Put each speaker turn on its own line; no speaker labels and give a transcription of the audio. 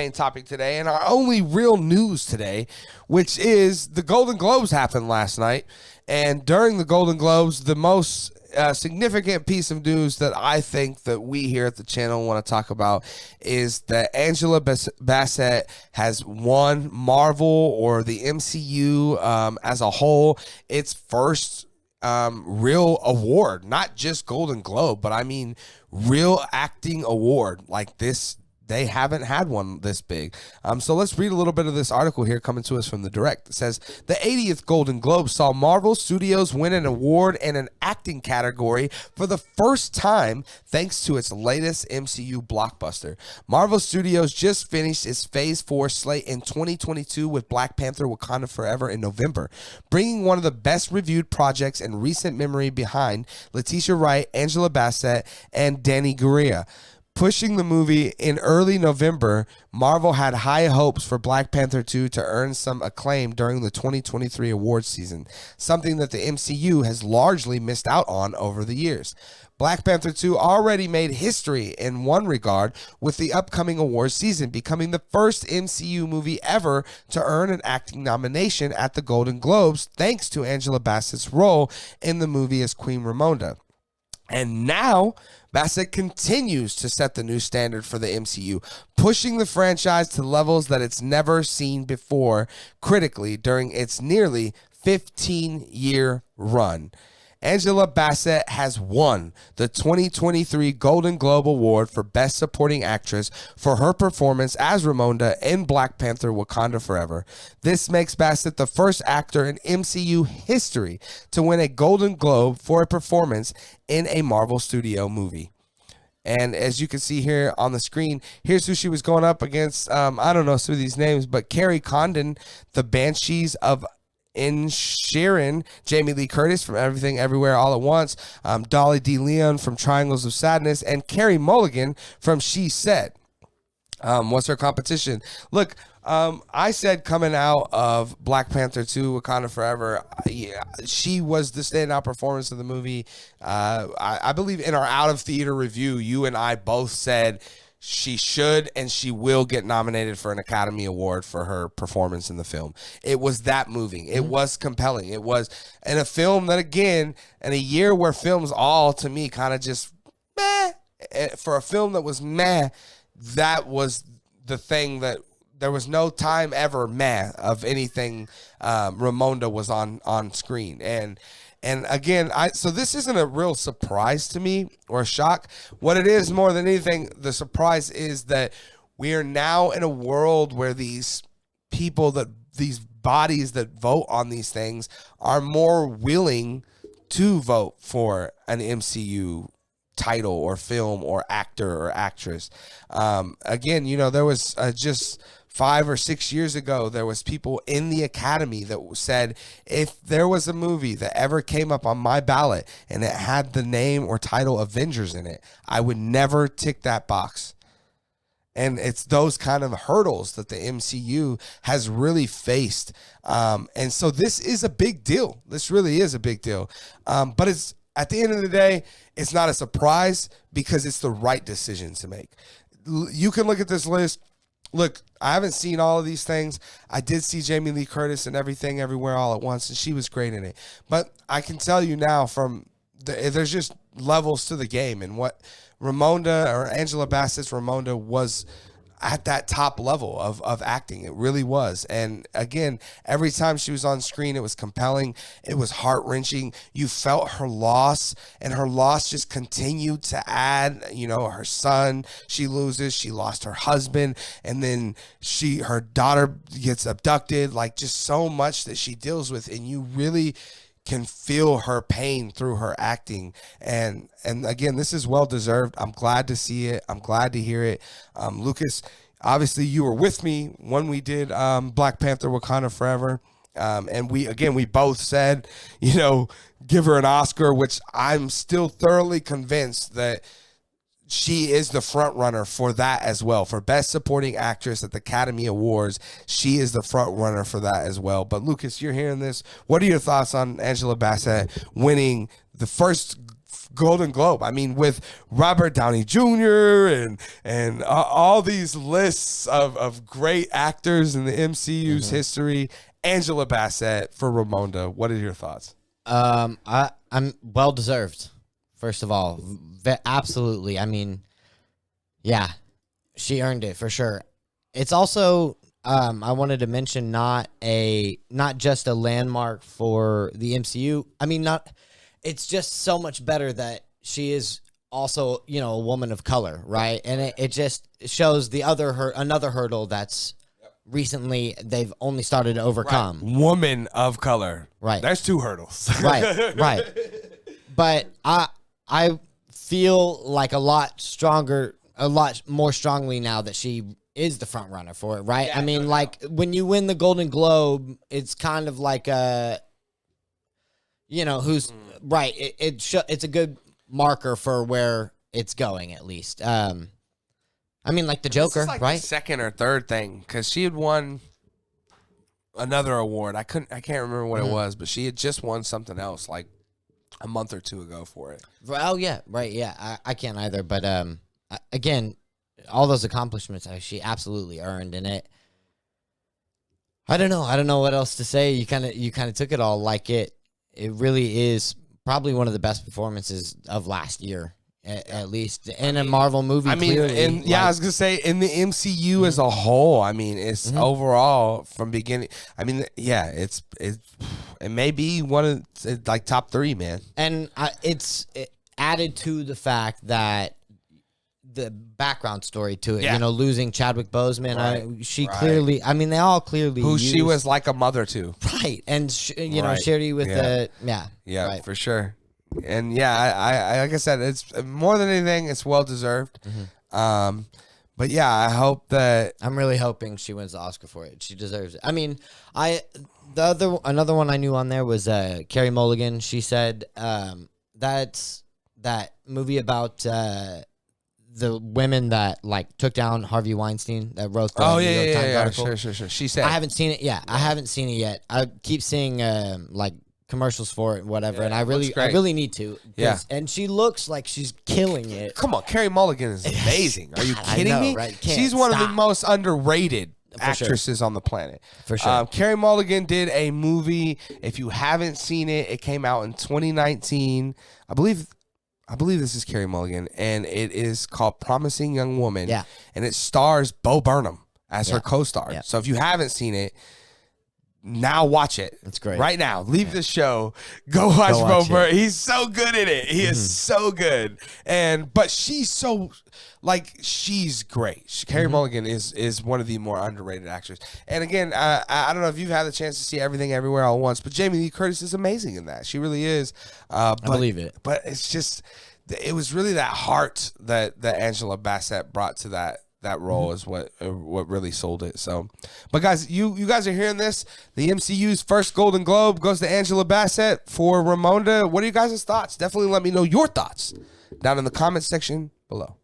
main topic today and our only real news today, which is the Golden Globes happened last night. And during the Golden Globes, the most significant piece of news that I think that we here at the channel want to talk about is that Angela Bassett has won Marvel or the MCU as a whole its first real award, not just Golden Globe, but I mean real acting award like this. They haven't had one this big. So let's read a little bit of this article here coming to us from The Direct. It says, the 80th Golden Globe saw Marvel Studios win an award in an acting category for the first time thanks to its latest MCU blockbuster. Marvel Studios just finished its Phase 4 slate in 2022 with Black Panther Wakanda Forever in November, bringing one of the best reviewed projects in recent memory behind Letitia Wright, Angela Bassett, and Danny Gurira. Pushing the movie in early November, Marvel had high hopes for Black Panther 2 to earn some acclaim during the 2023 awards season, something that the MCU has largely missed out on over the years. Black Panther 2 already made history in one regard with the upcoming awards season, becoming the first MCU movie ever to earn an acting nomination at the Golden Globes thanks to Angela Bassett's role in the movie as Queen Ramonda. And now, Bassett continues to set the new standard for the MCU, pushing the franchise to levels that it's never seen before critically during its nearly 15-year run. Angela Bassett has won the 2023 Golden Globe Award for Best Supporting Actress for her performance as Ramonda in Black Panther Wakanda Forever. This makes Bassett the first actor in MCU history to win a Golden Globe for a performance in a Marvel Studio movie. And as you can see here on the screen, here's who she was going up against. I don't know some of these names, but Carrie Condon, the Banshees of Sharon, Jamie Lee Curtis from Everything Everywhere All at Once, Dolly D. Leon from Triangles of Sadness, and Carey Mulligan from She Said. What's her competition? Look, I said coming out of Black Panther 2, Wakanda Forever, she was the standout performance of the movie. I believe in our out-of-theater review, you and I both said she should and she will get nominated for an Academy Award for her performance in the film. It was that moving. It was compelling. It was in a film that, again, in a year where films all, to me, kind of just meh. For a film that was meh, that was the thing that there was no time ever meh of anything Ramonda was on screen. And again, so this isn't a real surprise to me or a shock. What it is more than anything, the surprise is that we are now in a world where these people these bodies that vote on these things are more willing to vote for an MCU title or film or actor or actress. Again, there was just 5 or 6 years ago, there was people in the Academy that said, if there was a movie that ever came up on my ballot and it had the name or title Avengers in it, I would never tick that box. And it's those kind of hurdles that the MCU has really faced. And so this is a big deal. This really is a big deal. But it's at the end of the day, it's not a surprise because it's the right decision to make. You can look at this list. Look, I haven't seen all of these things. I did see Jamie Lee Curtis and Everything Everywhere All at Once, and she was great in it. But I can tell you now there's just levels to the game, and what Ramonda or Angela Bassett's Ramonda was at that top level of acting. It really was. And again, every time she was on screen, it was compelling. It was heart-wrenching. You felt her loss, and her loss just continued to add, her son, she loses, she lost her husband, and then her daughter gets abducted, like just so much that she deals with, and you really can feel her pain through her acting. And again, this is well deserved. I'm glad to see it. I'm glad to hear it. Lucas, obviously you were with me when we did Black Panther Wakanda Forever. And we both said, give her an Oscar, which I'm still thoroughly convinced that she is the front runner for that as well. For Best Supporting Actress at the Academy Awards, she is the front runner for that as well. But Lucas, you're hearing this. What are your thoughts on Angela Bassett winning the first Golden Globe. I mean, with Robert Downey Jr. and all these lists of great actors in the MCU's history. Angela Bassett for Ramonda. What are your thoughts?
I'm well deserved. First of all, absolutely. I mean, yeah, she earned it for sure. It's also I wanted to mention not just a landmark for the MCU. I mean, it's just so much better that she is also, a woman of color, right? And it just shows another hurdle that's recently they've only started to overcome.
Right. Woman of color.
Right.
There's 2 hurdles.
Right. But I feel like a lot more strongly now that she is the front runner for it, right?
Yeah,
I mean, when you win the Golden Globe, it's kind of like who's right. It's a good marker for where it's going, at least. I mean, like the Joker,
like
right?
The second or third thing, because she had won another award. I can't remember what it was, but she had just won something else like a month or 2 ago for it.
Oh yeah, right. Yeah, I can't either. But again, all those accomplishments she absolutely earned in it. I don't know what else to say. You kind of took it all. Like it really is probably one of the best performances of last year, at least in a Marvel movie.
I mean, I was gonna say in the MCU as a whole. I mean, it's overall from beginning. I mean, yeah, it may be one of like top 3, man.
And it's added to the fact that the background story to it, losing Chadwick Boseman. Clearly, I mean, they all clearly
who she was like a mother to,
right? And Shiri with
right. For sure. And I like I said, it's more than anything, it's well deserved. But yeah, I hope that
I'm really hoping she wins the Oscar for it. She deserves it. I mean, another one I knew on there was Carey Mulligan. She said that's that movie about the women that took down Harvey Weinstein that wrote the New York Times article.
Sure. She said
I haven't seen it yet. I haven't seen it yet. I keep seeing commercials for it and whatever, and I really need to.
Yeah.
And she looks like she's killing it.
Come on, Carey Mulligan is amazing. Are you kidding me?
Right?
She's one of the most underrated actresses on the planet.
For sure.
Carey Mulligan did a movie. If you haven't seen it, it came out in 2019. I believe this is Carey Mulligan, and it is called Promising Young Woman.
Yeah.
And it stars Bo Burnham as her co-star.
Yeah.
So if you haven't seen it, now watch it.
It's great.
Right now. Leave the show. Go watch Bo Burnham. He's so good in it. He is so good. But she's so, she's great. Carey Mulligan is one of the more underrated actors. And again, I don't know if you've had the chance to see Everything Everywhere All at Once, but Jamie Lee Curtis is amazing in that. She really is. I
believe it.
But it's just, it was really that heart that Angela Bassett brought to that role is what really sold it. So, but guys, you guys are hearing this. The MCU's first Golden Globe goes to Angela Bassett for Ramonda. What are you guys' thoughts? Definitely let me know your thoughts down in the comments section below.